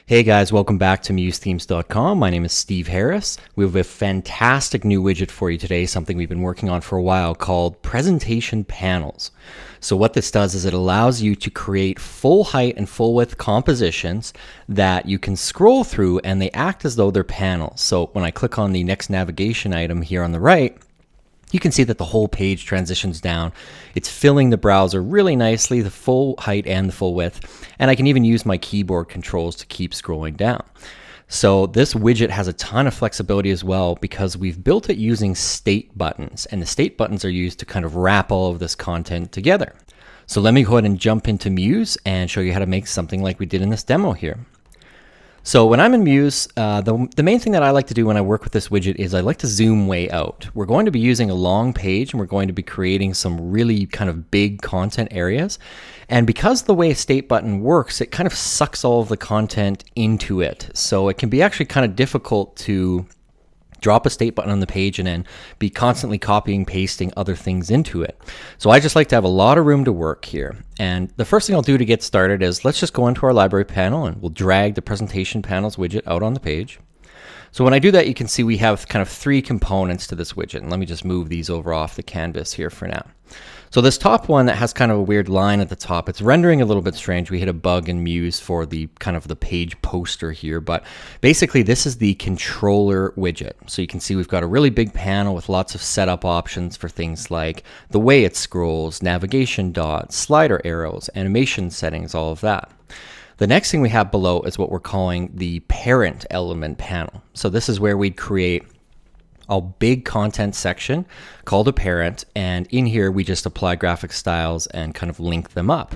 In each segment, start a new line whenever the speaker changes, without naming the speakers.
Hey guys, welcome back to MuseThemes.com. My name is Steve Harris. We have a fantastic new widget for you today, something we've been working on for a while called Presentation Panels. So what this does is it allows you to create full height and full width compositions that you can scroll through, and they act as though they're panels. So when I click on the next navigation item here on the right, you can see that the whole page transitions down. It's filling the browser really nicely, the full height and the full width. And I can even use my keyboard controls to keep scrolling down. So this widget has a ton of flexibility as well because we've built it using state buttons. And the state buttons are used to kind of wrap all of this content together. So let me go ahead and jump into Muse and show you how to make something like we did in this demo here. So when I'm in Muse, the main thing that I like to do when I work with this widget is I like to zoom way out. We're going to be using a long page and we're going to be creating some really kind of big content areas. And because the way a state button works, it kind of sucks all of the content into it. So it can be actually kind of difficult to drop a state button on the page and then be constantly copying, pasting other things into it. So I just like to have a lot of room to work here. And the first thing I'll do to get started is let's just go into our library panel and we'll drag the presentation panels widget out on the page. So when I do that, you can see we have kind of three components to this widget. And let me just move these over off the canvas here for now. So this top one that has kind of a weird line at the top, it's rendering a little bit strange. We hit a bug in Muse for the kind of the page poster here, but basically this is the controller widget. So you can see we've got a really big panel with lots of setup options for things like the way it scrolls, navigation dots, slider arrows, animation settings, all of that. The next thing we have below is what we're calling the parent element panel. So this is where we'd create a big content section called a parent, and in here we just apply graphic styles and kind of link them up.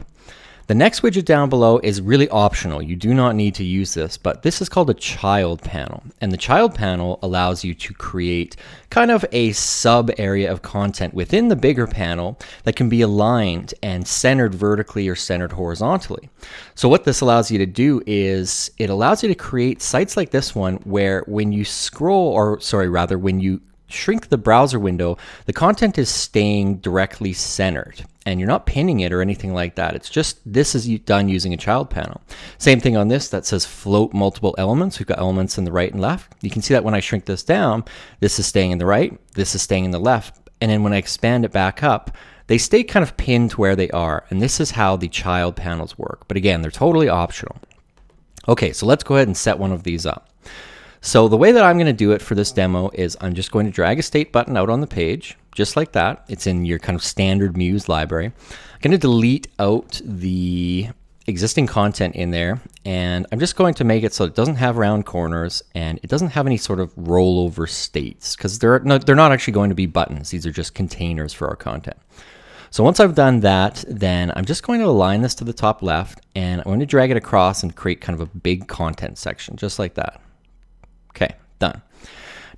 The next widget down below is really optional. You do not need to use this, but this is called a child panel. And the child panel allows you to create kind of a sub area of content within the bigger panel that can be aligned and centered vertically or centered horizontally. So what this allows you to do is it allows you to create sites like this one where when you when you shrink the browser window, the content is staying directly centered and you're not pinning it or anything like that. It's just this is done using a child panel. Same thing on this that says float multiple elements. We've got elements in the right and left. You can see that when I shrink this down, this is staying in the right, this is staying in the left. And then when I expand it back up, they stay kind of pinned where they are. And this is how the child panels work. But again, they're totally optional. Okay, so let's go ahead and set one of these up. So the way that I'm going to do it for this demo is I'm just going to drag a state button out on the page, just like that. It's in your kind of standard Muse library. I'm going to delete out the existing content in there, and I'm just going to make it so it doesn't have round corners and it doesn't have any sort of rollover states because they're not actually going to be buttons. These are just containers for our content. So once I've done that, then I'm just going to align this to the top left, and I'm going to drag it across and create kind of a big content section, just like that. Okay, done.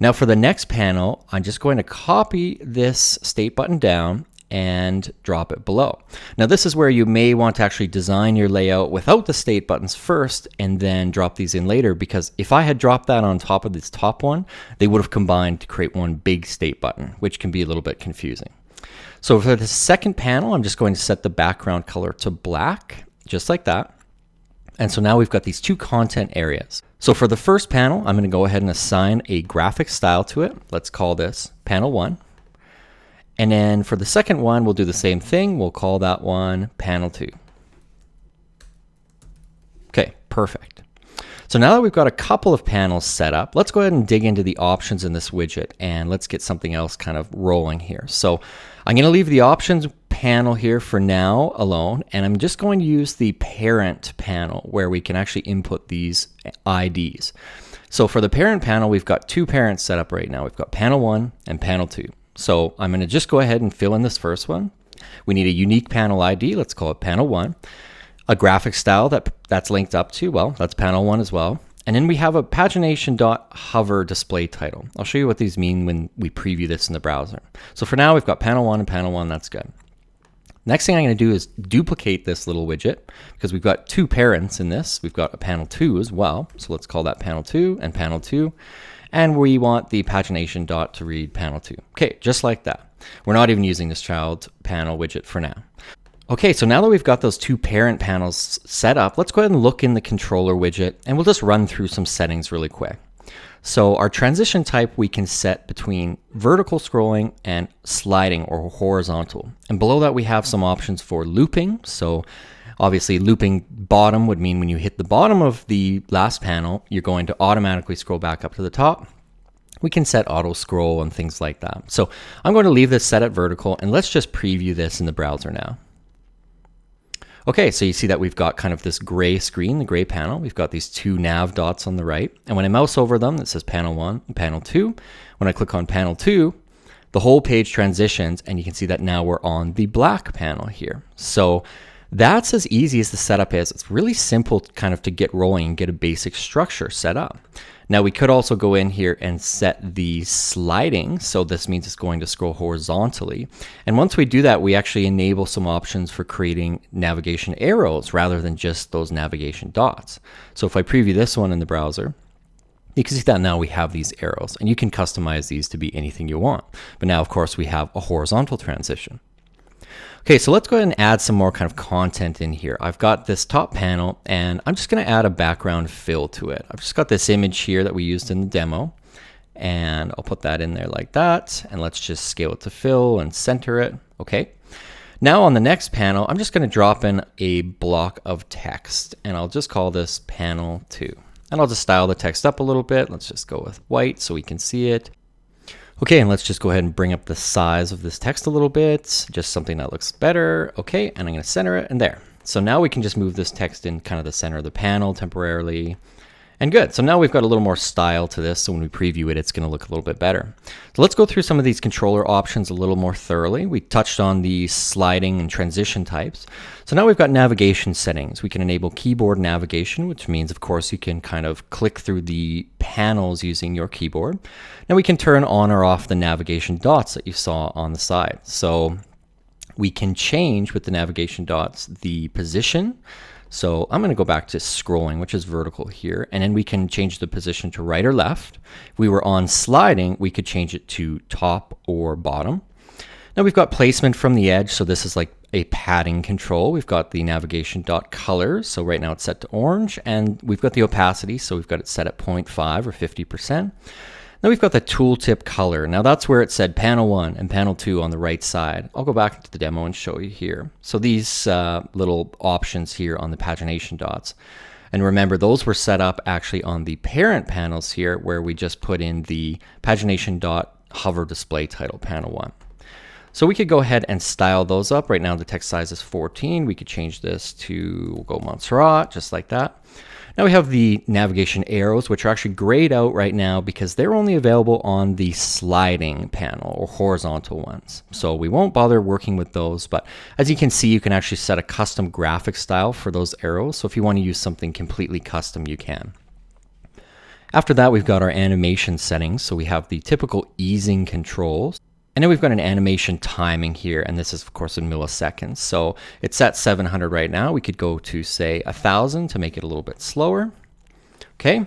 Now for the next panel, I'm just going to copy this state button down and drop it below. Now this is where you may want to actually design your layout without the state buttons first and then drop these in later, because if I had dropped that on top of this top one, they would have combined to create one big state button, which can be a little bit confusing. So for the second panel, I'm just going to set the background color to black, just like that. And so now we've got these two content areas. So for the first panel, I'm going to go ahead and assign a graphic style to it. Let's call this panel 1. And then for the second one, we'll do the same thing. We'll call that one panel 2. Okay, perfect. So now that we've got a couple of panels set up, let's go ahead and dig into the options in this widget and let's get something else kind of rolling here. So I'm going to leave the options panel here for now alone, and I'm just going to use the parent panel where we can actually input these IDs. So for the parent panel, we've got two parents set up right now. We've got panel 1 and panel 2. So I'm going to just go ahead and fill in this first one. We need a unique panel ID. Let's call it panel 1. A graphic style that's linked up to, well, that's panel 1 as well. And then we have a pagination.hover display title. I'll show you what these mean when we preview this in the browser. So for now, we've got panel 1 and panel 1. That's good. Next thing I'm going to do is duplicate this little widget because we've got two parents in this. We've got a panel 2 as well. So let's call that panel 2 and panel 2. And we want the pagination dot to read panel 2. Okay, just like that. We're not even using this child panel widget for now. Okay, so now that we've got those two parent panels set up, let's go ahead and look in the controller widget and we'll just run through some settings really quick. So our transition type we can set between vertical scrolling and sliding or horizontal. And below that we have some options for looping. So obviously looping bottom would mean when you hit the bottom of the last panel, you're going to automatically scroll back up to the top. We can set auto scroll and things like that. So I'm going to leave this set at vertical and let's just preview this in the browser now. Okay, so you see that we've got kind of this gray screen, the gray panel. We've got these two nav dots on the right. And when I mouse over them, it says panel 1 and panel 2. When I click on panel 2, the whole page transitions and you can see that now we're on the black panel here. So that's as easy as the setup is. It's really simple kind of to get rolling and get a basic structure set up. Now we could also go in here and set the sliding. So this means it's going to scroll horizontally. And once we do that, we actually enable some options for creating navigation arrows rather than just those navigation dots. So if I preview this one in the browser, you can see that now we have these arrows and you can customize these to be anything you want. But now of course we have a horizontal transition. Okay, so let's go ahead and add some more kind of content in here. I've got this top panel and I'm just going to add a background fill to it. I've just got this image here that we used in the demo and I'll put that in there like that. And let's just scale it to fill and center it. Okay. Now on the next panel, I'm just going to drop in a block of text and I'll just call this panel 2. And I'll just style the text up a little bit. Let's just go with white so we can see it. Okay, and let's just go ahead and bring up the size of this text a little bit, just something that looks better. Okay, and I'm going to center it and there. So now we can just move this text in kind of the center of the panel temporarily. And good, so now we've got a little more style to this, so when we preview it, it's going to look a little bit better. So let's go through some of these controller options a little more thoroughly. We touched on the sliding and transition types. So now we've got navigation settings. We can enable keyboard navigation, which means, of course, you can kind of click through the panels using your keyboard. Now we can turn on or off the navigation dots that you saw on the side. So we can change with the navigation dots the position. So I'm going to go back to scrolling, which is vertical here, and then we can change the position to right or left. If we were on sliding, we could change it to top or bottom. Now we've got placement from the edge, so this is like a padding control. We've got the navigation dot colors, so right now it's set to orange, and we've got the opacity, so we've got it set at 0.5 or 50%. Now we've got the tooltip color. Now that's where it said panel 1 and panel 2 on the right side. I'll go back to the demo and show you here. So these little options here on the pagination dots. And remember, those were set up actually on the parent panels here where we just put in the pagination dot hover display title panel 1. So we could go ahead and style those up. Right now the text size is 14. We could change this to, we'll go Montserrat, just like that. Now we have the navigation arrows, which are actually grayed out right now because they're only available on the sliding panel or horizontal ones. So we won't bother working with those, but as you can see, you can actually set a custom graphic style for those arrows. So if you want to use something completely custom, you can. After that, we've got our animation settings. So we have the typical easing controls. And then we've got an animation timing here, and this is of course in milliseconds. So it's set 700 right now. We could go to say 1000 to make it a little bit slower. Okay.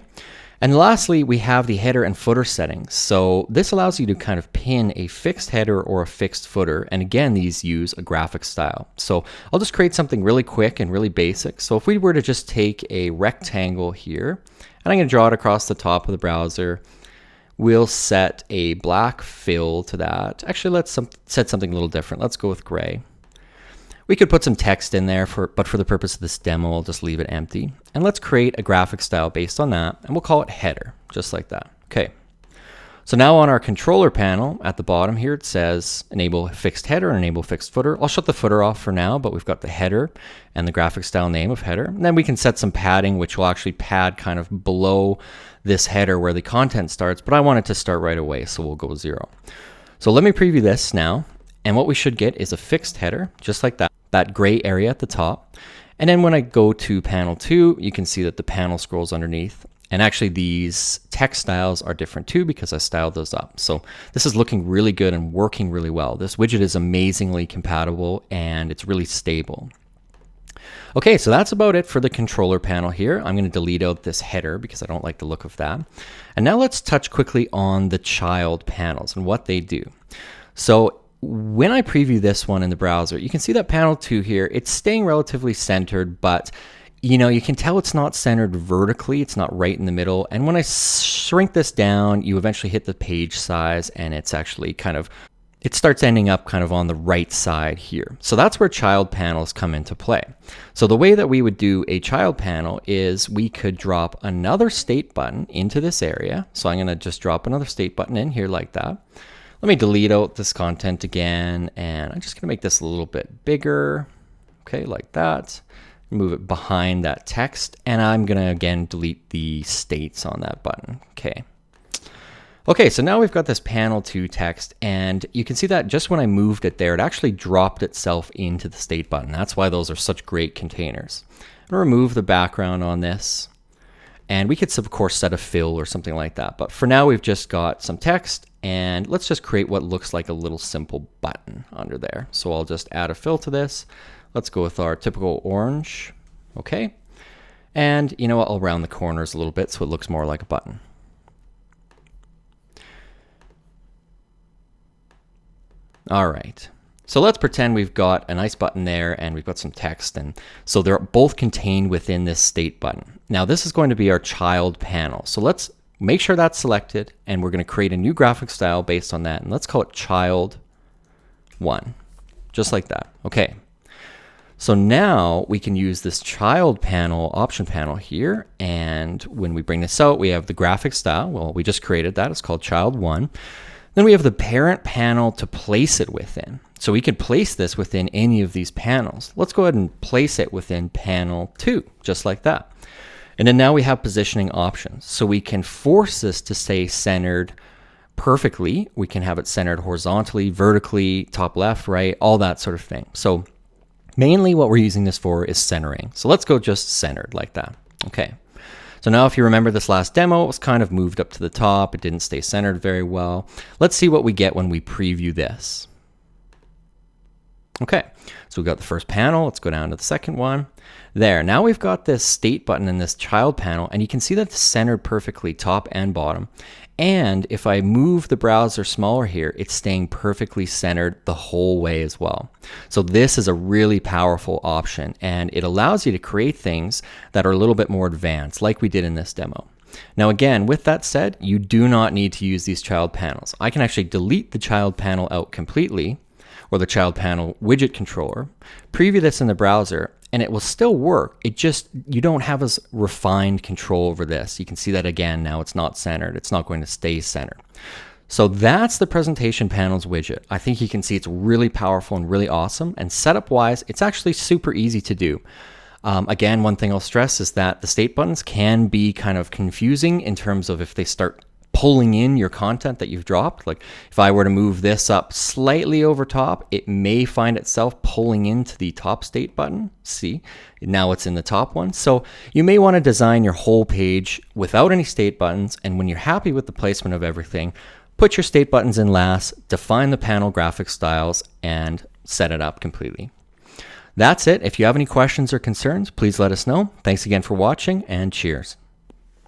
And lastly, we have the header and footer settings. So this allows you to kind of pin a fixed header or a fixed footer. And again, these use a graphic style. So I'll just create something really quick and really basic. So if we were to just take a rectangle here, and I'm going to draw it across the top of the browser, we'll set a black fill to that. Actually, let's set something a little different. Let's go with gray. We could put some text in there, but for the purpose of this demo, I'll just leave it empty. And let's create a graphic style based on that, and we'll call it header, just like that. Okay. So now on our controller panel at the bottom here, it says enable fixed header and enable fixed footer. I'll shut the footer off for now, but we've got the header and the graphic style name of header. And then we can set some padding, which will actually pad kind of below this header where the content starts, but I want it to start right away, so we'll go 0. So let me preview this now. And what we should get is a fixed header, just like that gray area at the top. And then when I go to panel 2, you can see that the panel scrolls underneath. And actually these text styles are different too because I styled those up. So this is looking really good and working really well. This widget is amazingly compatible and it's really stable. Okay, so that's about it for the controller panel here. I'm going to delete out this header because I don't like the look of that. And now let's touch quickly on the child panels and what they do. So when I preview this one in the browser, you can see that panel 2 here, it's staying relatively centered, but you can tell it's not centered vertically. It's not right in the middle. And when I shrink this down, you eventually hit the page size, and it's actually it starts ending up kind of on the right side here. So that's where child panels come into play. So the way that we would do a child panel is we could drop another state button into this area. So I'm going to just drop another state button in here like that. Let me delete out this content again, and I'm just going to make this a little bit bigger. Okay, like that. Move it behind that text, and I'm going to again delete the states on that button. Okay, so now we've got this panel 2 text, and you can see that just when I moved it there, it actually dropped itself into the state button. That's why those are such great containers. I'm going to remove the background on this, and we could of course set a fill or something like that, but for now we've just got some text, and let's just create what looks like a little simple button under there. So I'll just add a fill to this. Let's go with our typical orange. Okay. And you know what? I'll round the corners a little bit so it looks more like a button. All right. So let's pretend we've got a nice button there and we've got some text. And so they're both contained within this state button. Now this is going to be our child panel. So let's make sure that's selected, and we're going to create a new graphic style based on that. And let's call it child 1, just like that. Okay. So now we can use this child panel option panel here, and when we bring this out, we have the graphic style. Well, we just created that. It's called child 1. Then we have the parent panel to place it within. So we can place this within any of these panels. Let's go ahead and place it within panel 2, just like that. And then now we have positioning options. So we can force this to stay centered perfectly. We can have it centered horizontally, vertically, top left, right, all that sort of thing. So mainly what we're using this for is centering. So let's go just centered like that. Okay. So now if you remember this last demo, it was kind of moved up to the top. It didn't stay centered very well. Let's see what we get when we preview this. Okay. So we've got the first panel. Let's go down to the second one. There. Now we've got this state button in this child panel, and you can see that it's centered perfectly top and bottom. And if I move the browser smaller here, it's staying perfectly centered the whole way as well. So this is a really powerful option, and it allows you to create things that are a little bit more advanced, like we did in this demo. Now again, with that said, you do not need to use these child panels. I can actually delete the child panel out completely, or the child panel widget controller, preview this in the browser, and it will still work. It just, you don't have as refined control over this. You can see that again, now it's not centered. It's not going to stay centered. So that's the presentation panels widget. I think you can see it's really powerful and really awesome. And setup wise, it's actually super easy to do. Again, one thing I'll stress is that the state buttons can be kind of confusing in terms of if they start pulling in your content that you've dropped. Like if I were to move this up slightly over top, it may find itself pulling into the top state button. See, now it's in the top one. So you may want to design your whole page without any state buttons. And when you're happy with the placement of everything, put your state buttons in last, define the panel graphic styles, and set it up completely. That's it. If you have any questions or concerns, please let us know. Thanks again for watching, and cheers.